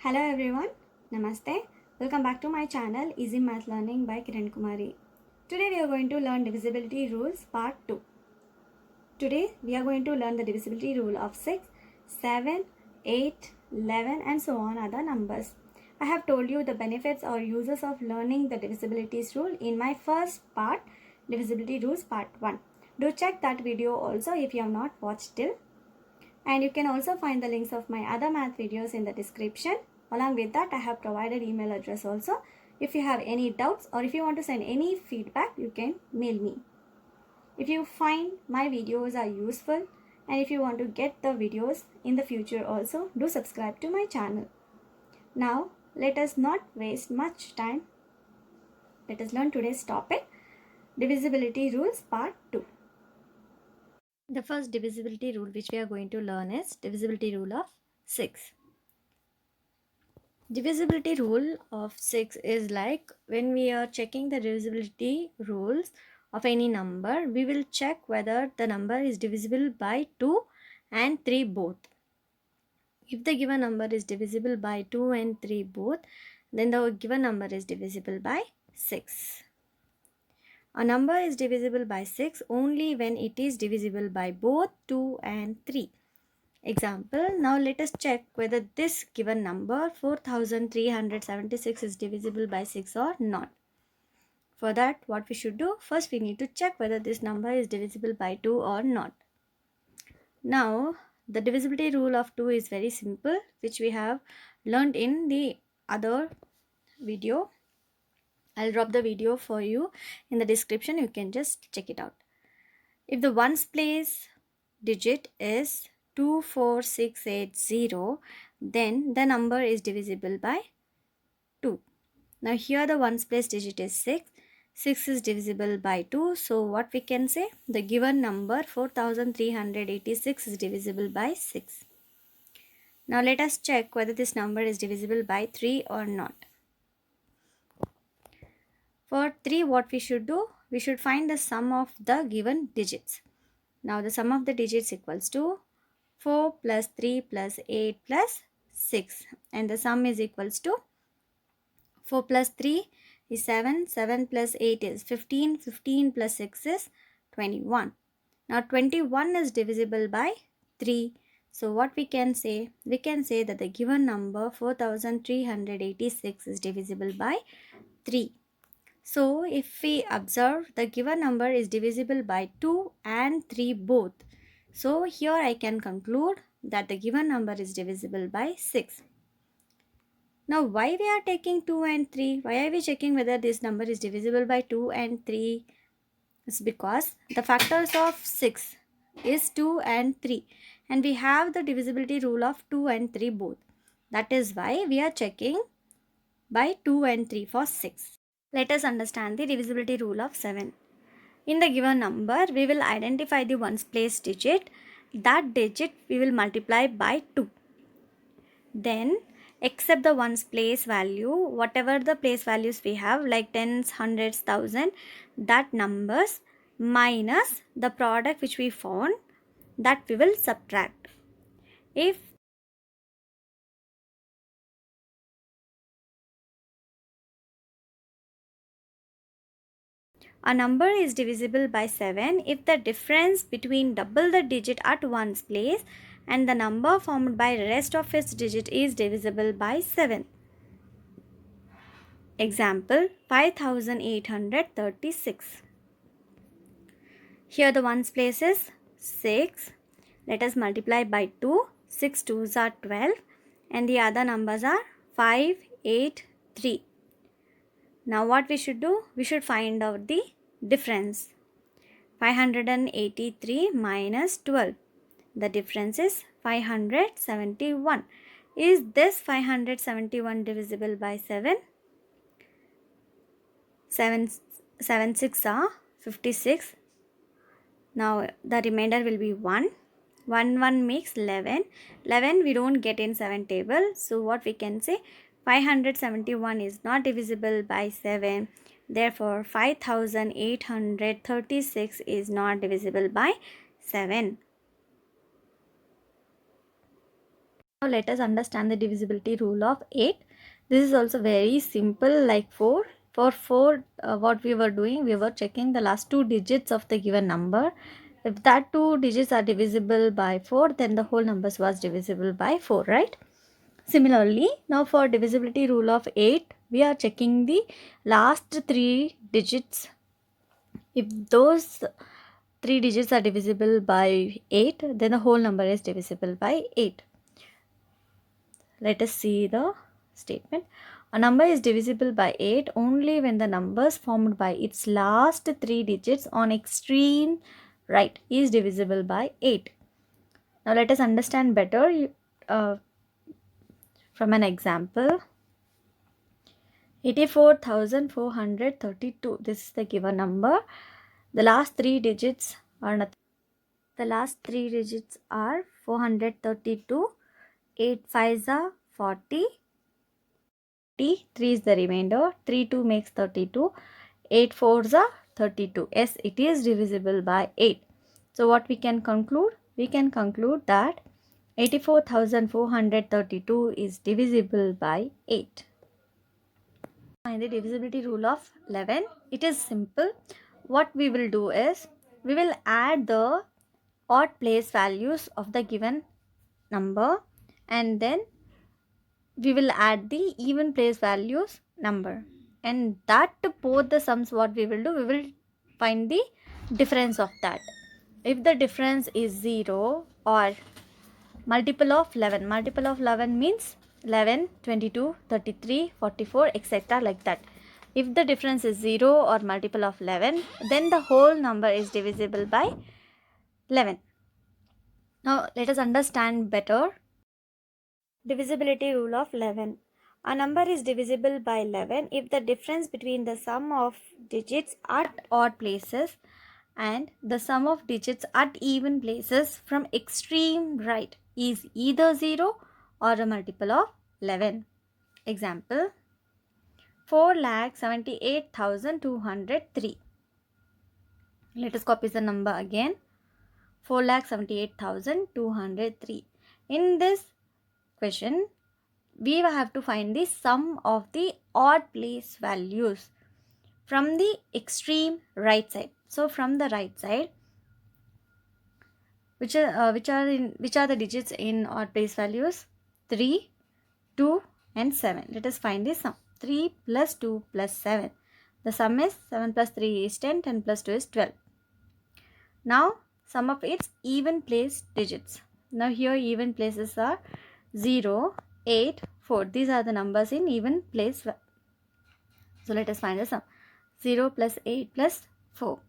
Hello everyone, Namaste. Welcome back to my channel Easy Math Learning by Kiran Kumari. Today we are going to learn divisibility rules part 2. Today we are going to learn the divisibility rule of 6, 7, 8, 11 and so on other numbers. I have told you the benefits or uses of learning the divisibilities rule in my first part, divisibility rules part 1. Do check that video also if you have not watched till. And you can also find the links of my other math videos in the description. Along with that, I have provided email address also. If you have any doubts or if you want to send any feedback, you can mail me. If you find my videos are useful and if you want to get the videos in the future also, do subscribe to my channel. Now, let us not waste much time. Let us learn today's topic, divisibility rules part 2. The first divisibility rule which we are going to learn is divisibility rule of 6. Divisibility rule of 6 is like when we are checking the divisibility rules of any number, we will check whether the number is divisible by 2 and 3 both. If the given number is divisible by 2 and 3 both, then the given number is divisible by 6. A number is divisible by 6 only when it is divisible by both 2 and 3. Example, now let us check whether this given number 4376 is divisible by 6 or not. For that, what we should do? First, we need to check whether this number is divisible by 2 or not. Now, the divisibility rule of 2 is very simple, which we have learned in the other video. I'll drop the video for you in the description. You can just check it out. If the ones place digit is 24680, then the number is divisible by 2. Now here the ones place digit is 6. 6 is divisible by 2. So what we can say? The given number 4386 is divisible by 6. Now let us check whether this number is divisible by 3 or not. For 3, what we should do? We should find the sum of the given digits. Now the sum of the digits equals to 4 plus 3 plus 8 plus 6, and the sum is equals to 4 plus 3 is 7, 7 plus 8 is 15, 15 plus 6 is 21. Now 21 is divisible by 3. So what we can say? We can say that the given number 4386 is divisible by 3. So if we observe, the given number is divisible by 2 and 3 both. So here I can conclude that the given number is divisible by 6. Now why we are taking 2 and 3? Why are we checking whether this number is divisible by 2 and 3? It's because the factors of 6 is 2 and 3. And we have the divisibility rule of 2 and 3 both. That is why we are checking by 2 and 3 for 6. Let us understand the divisibility rule of 7. In the given number, we will identify the ones place digit. That digit we will multiply by 2. Then, except the ones place value, whatever the place values we have, like tens, hundreds, thousand, that numbers minus the product which we found, that we will subtract. If a number is divisible by 7 if the difference between double the digit at one's place and the number formed by rest of its digit is divisible by 7. Example, 5836. Here the ones place is 6. Let us multiply by 2. 6 2s are 12 and the other numbers are 5, 8, 3. Now what we should do? We should find out the difference. 583 minus 12. The difference is 571. Is this 571 divisible by 7? 7 6 are 56. Now the remainder will be 1. 1 makes 11. 11 we don't get in 7 table. So what we can say? 571 is not divisible by 7. Therefore, 5836 is not divisible by 7. Now let us understand the divisibility rule of 8. This is also very simple like 4. For 4, what we were doing, we were checking the last 2 digits of the given number. If that 2 digits are divisible by 4, then the whole numbers was divisible by 4, right? Similarly, now for divisibility rule of 8, we are checking the last 3 digits. If those 3 digits are divisible by 8, then the whole number is divisible by 8. Let us see the statement. A number is divisible by 8 only when the numbers formed by its last 3 digits on extreme right is divisible by 8. Now let us understand better from an example. 84,432. This is the given number. The last 3 digits are nothing. The last 3 digits are 432. 8 5s are 40. 3 is the remainder. 3 2 makes 32. 8 4s are 32. Yes, it is divisible by 8. So what we can conclude? We can conclude that 84,432 is divisible by 8. Find the divisibility rule of 11. It is simple. What we will do is, we will add the odd place values of the given number, and then we will add the even place values number, and that both the sums, what we will do, we will find the difference of that. If the difference is 0 or multiple of 11, multiple of 11 means 11, 22, 33, 44, etc. like that. If the difference is 0 or multiple of 11, then the whole number is divisible by 11. Now let us understand better divisibility rule of 11. A number is divisible by 11 if the difference between the sum of digits at odd places and the sum of digits at even places from extreme right is either 0 or a multiple of 11. Example, 4,78,203. Let us copy the number again. 4,78,203. In this question, we have to find the sum of the odd place values from the extreme right side. So from the right side, which are the digits in odd place values? 3, 2 and 7. Let us find the sum. 3 plus 2 plus 7. The sum is 7 plus 3 is 10, 10 plus 2 is 12. Now sum of its even place digits. Now here even places are 0, 8, 4. These are the numbers in even place. So let us find the sum. 0 plus 8 plus 4.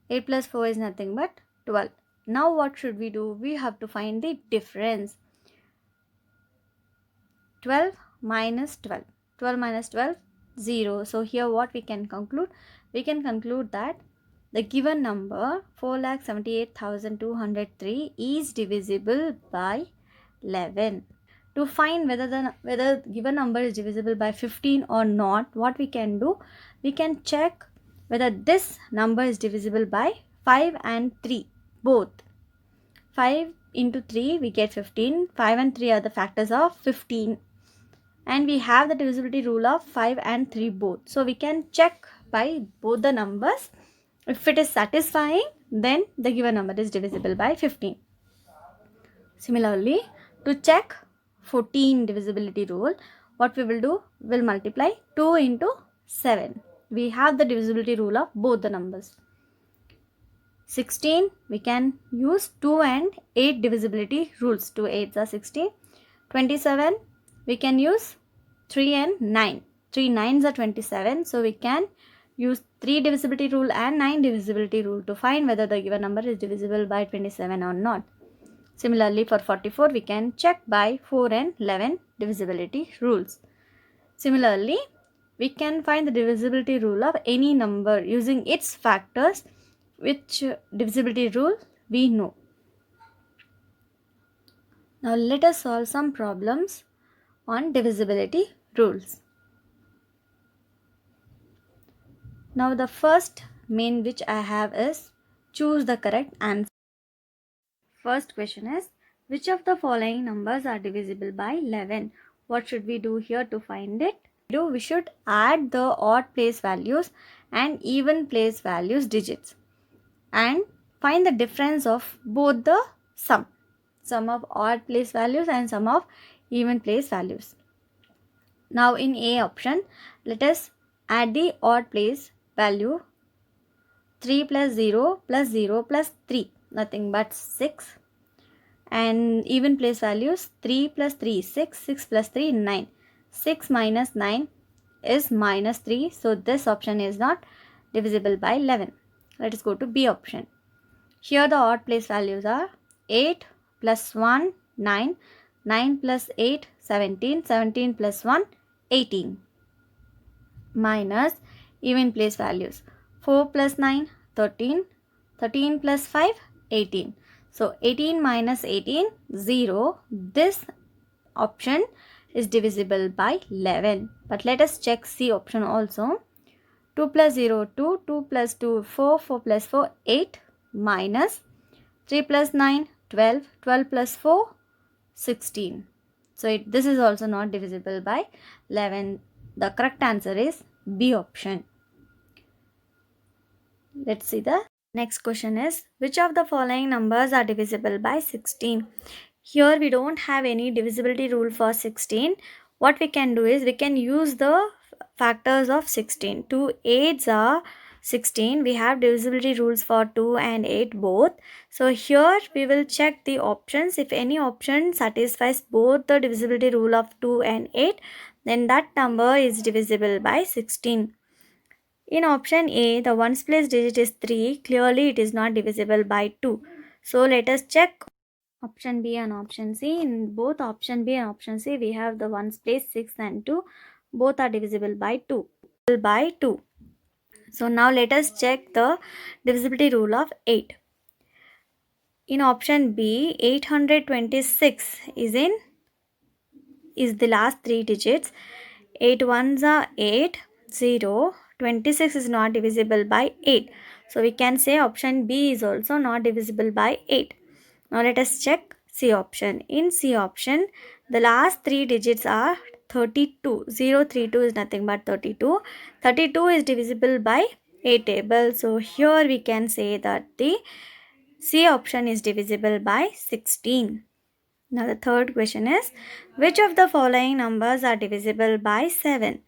8 plus 4 is nothing but 12. Now what should we do? We have to find the difference. 12 minus 12. 12 minus 12, 0. So here what we can conclude? We can conclude that the given number 4,78,203 is divisible by 11. To find whether given number is divisible by 15 or not, what we can do? We can check whether this number is divisible by 5 and 3 both. 5 into 3 we get 15. 5 and 3 are the factors of 15. And we have the divisibility rule of 5 and 3 both. So we can check by both the numbers. If it is satisfying, then the given number is divisible by 15. Similarly, to check 14 divisibility rule, what we will do? We will multiply 2 into 7. We have the divisibility rule of both the numbers. 16, we can use 2 and 8 divisibility rules. 2 8s are 16. 27, we can use 3 and 9. 3 9s are 27. So we can use 3 divisibility rule and 9 divisibility rule to find whether the given number is divisible by 27 or not. Similarly, for 44, we can check by 4 and 11 divisibility rules. Similarly, we can find the divisibility rule of any number using its factors, which divisibility rule we know. Now let us solve some problems on divisibility rules. Now the first main which I have is choose the correct answer. First question is Which of the following numbers are divisible by 11? What should we do here to find it? We should add the odd place values and even place values digits and find the difference of both the sum of odd place values and sum of even place values. Now in A option, let us add the odd place value 3 plus 0 plus 0 plus 3, nothing but 6, and even place values 3 plus 3 6, 6 plus 3 9, 6 minus 9 is minus 3, so this option is not divisible by 11. Let us go to B option. Here the odd place values are 8 plus 1 9, 9 plus 8 17, 17 plus 1 18, minus even place values 4 plus 9 13, 13 plus 5 18. So 18 minus 18 0. This option is divisible by 11. But let us check C option also. 2 plus 0 2, 2 plus 2 4, 4 plus 4 8, minus 3 plus 9 12, 12 plus 4 16. So this is also not divisible by 11. The correct answer is B option. Let's see the next question is, which of the following numbers are divisible by 16? Here we don't have any divisibility rule for 16. What we can do is we can use the factors of 16. 2 8s are 16. We have divisibility rules for 2 and 8 both. So here we will check the options. If any option satisfies both the divisibility rule of 2 and 8, then that number is divisible by 16. In option A, the ones place digit is 3. Clearly, it is not divisible by 2. So, let us check option B and option C. In both option B and option C, we have the ones place 6 and 2. Both are divisible by 2. So, now let us check the divisibility rule of 8. In option B, 826 is the last 3 digits. 8 ones are 8, 0. 26 is not divisible by 8. So we can say option B is also not divisible by 8. Now let us check C option. In C option, the last 3 digits are 32. 032 is nothing but 32. 32 is divisible by 8 table. So here we can say that the C option is divisible by 16. Now the third question is, which of the following numbers are divisible by 7?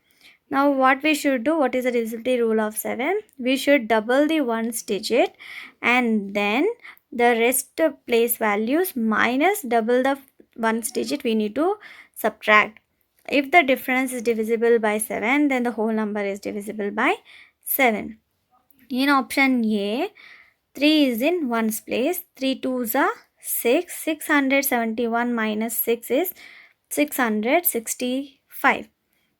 Now what we should do, what is the divisibility rule of 7? We should double the ones digit and then the rest place values minus double the ones digit we need to subtract. If the difference is divisible by 7, then the whole number is divisible by 7. In option A, 3 is in ones place. 3 2s are 6. 671 minus 6 is 665.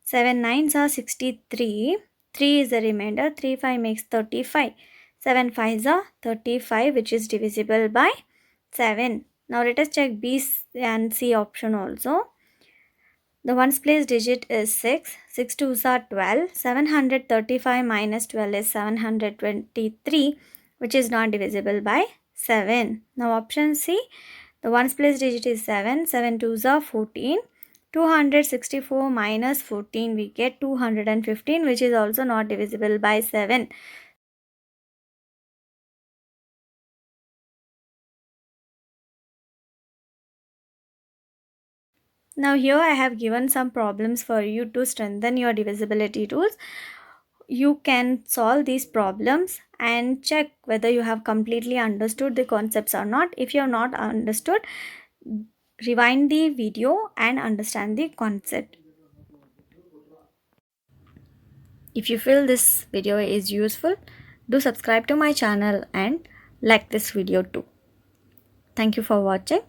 7 9s are 63. 3 is the remainder. 3 5 makes 35. 7 5s are 35, which is divisible by 7. Now let us check B and C option also. The ones place digit is 6. 6 2s are 12. 735 minus 12 is 723, which is not divisible by 7. Now option C, the ones place digit is 7. 7 2s are 14. 264 minus 14, we get 215, which is also not divisible by 7. Now here I have given some problems for you to strengthen your divisibility tools. You can solve these problems and check whether you have completely understood the concepts or not. If you have not understood, rewind the video and understand the concept. If you feel this video is useful, do subscribe to my channel and like this video too. Thank you for watching.